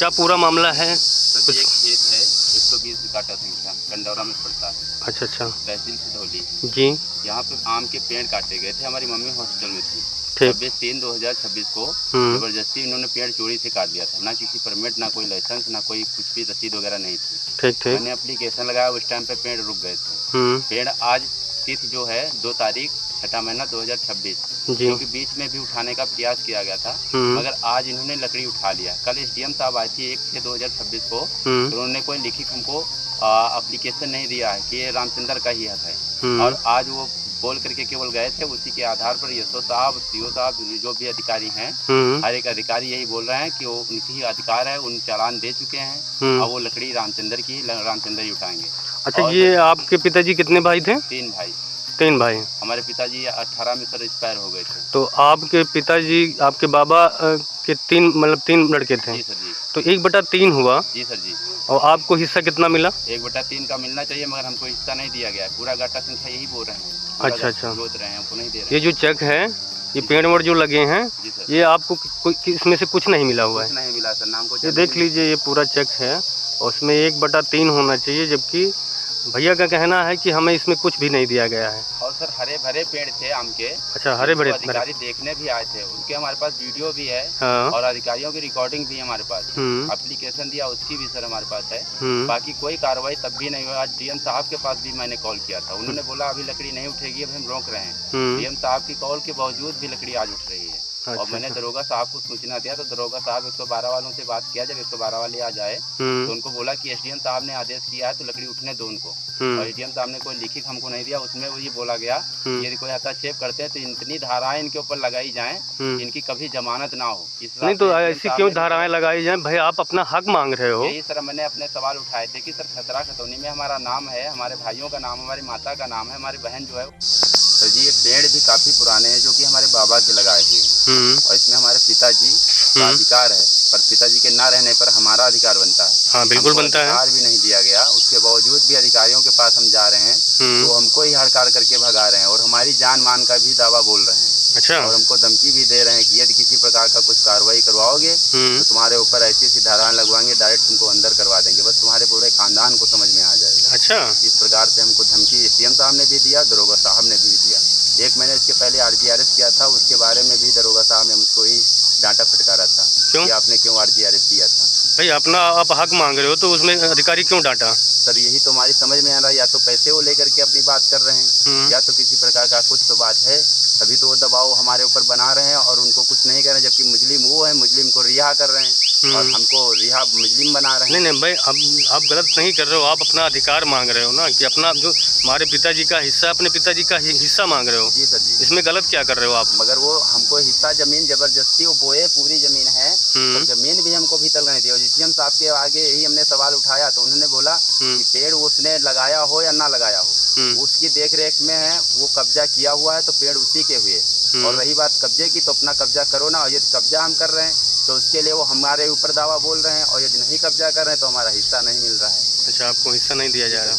क्या पूरा मामला है? सर ये खेत है 120 काटा संख्या कंडौरा में पड़ता है। अच्छा अच्छा तहसील सिधौली जी यहाँ पे आम के पेड़ काटे गए थे। हमारी मम्मी हॉस्पिटल में थी। ठीक 26/3/2026 को जबरदस्ती इन्होंने पेड़ चोरी से काट दिया था। ना किसी परमिट, ना कोई लाइसेंस, ना कोई कुछ भी रसीद वगैरह नहीं थी। ठीक ठीक मैंने एप्लीकेशन लगाया, उस टाइम पे पेड़ रुक गए थे। पेड़ आज तिथि जो है 2 तारीख 6 महीना 2026, जी क्योंकि बीच में भी उठाने का प्रयास किया गया था, मगर आज इन्होंने लकड़ी उठा लिया। कल एसडीएम साहब आई थी 1/6/2026 को, तो उन्होंने कोई लिखित हमको एप्लीकेशन नहीं दिया है कि ये रामचंद्र का ही हक है। और आज वो बोल करके केवल गए थे, उसी के आधार पर यशो साहब, सीओ साहब, जो भी अधिकारी हैं, हर एक अधिकारी यही बोल रहे हैं कि वो उनकी ही अधिकार है, उन चालान दे चुके हैं और वो लकड़ी रामचंद्र की रामचंद्र ही उठाएंगे। अच्छा, ये आपके पिताजी कितने भाई थे? 3 भाई। 3 भाई। हमारे पिताजी 18 में सर एक्सपायर हो गए थे। तो आपके पिताजी, आपके बाबा के 3 मतलब 3 लड़के थे? जी सर जी। तो 1/3 हुआ? जी सर जी। और आपको हिस्सा कितना मिला? 1/3 का मिलना चाहिए, मगर हमको हिस्सा नहीं दिया गया है। पूरा घाटा संख्या यही बोल रहे हैं। अच्छा अच्छा, सोच रहे हैं, हमको नहीं दे रहे हैं। ये जो चेक है, ये पेड़ वेड़ जो लगे हैं, ये आपको इसमें से कुछ नहीं मिला हुआ है? कुछ नहीं मिला सर, नाम को ये देख लीजिए, ये पूरा चेक है और उसमें 1/3 होना चाहिए, जबकि भैया का कहना है कि हमें इसमें कुछ भी नहीं दिया गया है। और सर हरे भरे पेड़ थे आम के। अच्छा, हरे भरे अधिकारी देखने भी आए थे, उनके हमारे पास वीडियो भी है। हाँ। और अधिकारियों की रिकॉर्डिंग भी हमारे पास। एप्लीकेशन दिया, उसकी भी सर हमारे पास है। बाकी कोई कार्रवाई तब भी नहीं हुई। आज डीएम साहब के पास भी मैंने कॉल किया था, उन्होंने बोला अभी लकड़ी नहीं उठेगी, अब हम रोक रहे हैं। डीएम साहब की कॉल के बावजूद भी लकड़ी आज उठ रही है। और मैंने दरोगा साहब को सूचना दिया, तो दरोगा साहब 112 वालों से बात किया। जब 112 वाले आ जाए तो उनको बोला कि एसडीएम साहब ने आदेश किया है तो लकड़ी उठने दो उनको। और एसडीएम साहब ने कोई लिखित हमको नहीं दिया। उसमें वो ये बोला गया यदि कोई हस्तक्षेप करते हैं तो इतनी धाराएं इनके ऊपर लगाई जाएं इनकी कभी जमानत ना हो। नहीं तो ऐसी क्यों धाराएं लगाई जाएं भाई? आप अपना हक मांग रहे हो। यही सर मैंने अपने सवाल उठाए थे कि सर खतरा खतौनी में हमारा नाम है, हमारे भाइयों का नाम, हमारी माता का नाम है, हमारी बहन जो है। सर जी ये पेड़ भी काफी पुराने हैं, जो कि हमारे बाबा के लगाए हुए हैं। और इसमें हमारे पिताजी का अधिकार है, पर पिताजी के ना रहने पर हमारा अधिकार बनता है। हाँ बिल्कुल बनता है। अधिकार भी नहीं दिया गया, उसके बावजूद भी अधिकारियों के पास हम जा रहे हैं तो हमको ही हड़काल करके भगा रहे हैं और हमारी जान मान का भी दावा बोल रहे हैं। अच्छा। और हमको धमकी भी दे रहे हैं कि यदि किसी प्रकार का कुछ कार्रवाई करवाओगे तो तुम्हारे ऊपर ऐसी ऐसी धाराएं लगवाएंगे, डायरेक्ट तुमको अंदर करवा देंगे, बस तुम्हारे पूरे खानदान को समझ में आ जाएगा। अच्छा। इस प्रकार से हमको धमकी सीएम साहब ने भी दिया, दरोगा साहब ने भी दिया। 1 महीने इसके पहले आरजीआरएस किया था, उसके बारे में भी दरोगा साहब ने मुझको ही डांटा फटकारा था। क्यों? कि आपने क्यों आरजीआरएस दिया था? भाई अपना आप हक मांग रहे हो तो उसमें अधिकारी क्यों डांटा? सर यही तो हमारी समझ में आ रहा है, या तो पैसे वो लेकर के अपनी बात कर रहे हैं या तो किसी प्रकार का कुछ तो बात है, तभी तो वो दबाव हमारे ऊपर बना रहे हैं और उनको कुछ नहीं कर रहे हैं। जबकि मुजरिम वो है, मुजरिम को रिहा कर रहे हैं और हमको रिहा मुजरिम बना रहे हैं। नहीं भाई, आप गलत नहीं कर रहे हो। आप अपना अधिकार मांग रहे हो ना, कि अपना जो हमारे पिताजी का हिस्सा, अपने पिताजी का हिस्सा मांग रहे हो। जी सर जी। इसमें गलत क्या कर रहे हो आप? मगर वो हमको हिस्सा जमीन जबरदस्ती वो बोए, पूरी जमीन है तो जमीन भी हमको भीतर नहीं दी। और सीएम साहब के आगे यही हमने सवाल उठाया तो उन्होंने बोला कि पेड़ उसने लगाया हो या ना लगाया हो, उसकी देखरेख में है, वो कब्जा किया हुआ है तो पेड़ उसी के हुए। और रही बात कब्जे की, तो अपना कब्जा करो ना, और यदि कब्जा हम कर रहे हैं तो उसके लिए वो हमारे ऊपर दावा बोल रहे हैं, और यदि नहीं कब्जा कर रहे हैं तो हमारा हिस्सा नहीं मिल रहा है। अच्छा, आपको हिस्सा नहीं दिया जा रहा?